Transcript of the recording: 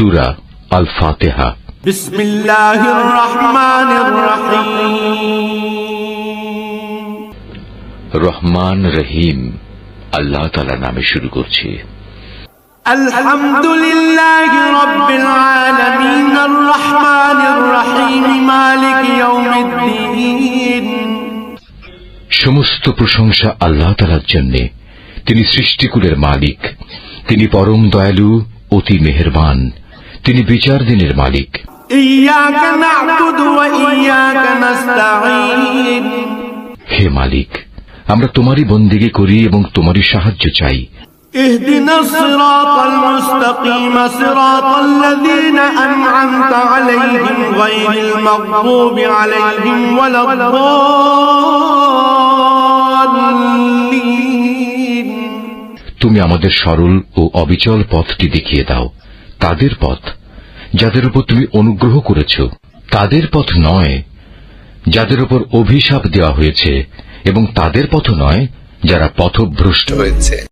সূরা আল ফাতিহা। বিসমিল্লাহির রহমানির রহিম। রহমান রহিম আল্লাহ তাআলার নামে শুরু করছি। আলহামদুলিল্লাহি রাব্বিল আলামিন আর রহমানির রহিম মালিক ইয়াউমিদ্দিন। সমস্ত প্রশংসা আল্লাহ তাআলার জন্য। তিনি সৃষ্টিকুলের মালিক, তিনি পরম দয়ালু, অতি মেহেরবান, তিনি বিচার দিনের মালিক। ইয়াকা না'বুদু ওয়া ইয়াকা নাস্তাঈন। হে মালিক, আমরা তোমারই বন্দেগী করি এবং তোমারই সাহায্য চাই। ইহদিনাস সিরাতাল মুস্তাকিম সিরাতাল্লাযীনা আন'আমতা আলাইহিম গায়রিল মাগদুবি আলাইহিম ওয়ালাদ-দাল্লিন। তুমি আমাদের সরল ও অবিচল পথটি দেখিয়ে দাও, তাদের পথ যাদের উপর তুমি অনুগ্রহ করেছ, তাদের পথ নয় যাদের উপর অভিশাপ দেওয়া হয়েছে, এবং তাদের পথ নয় যারা পথভ্রষ্ট হয়েছে।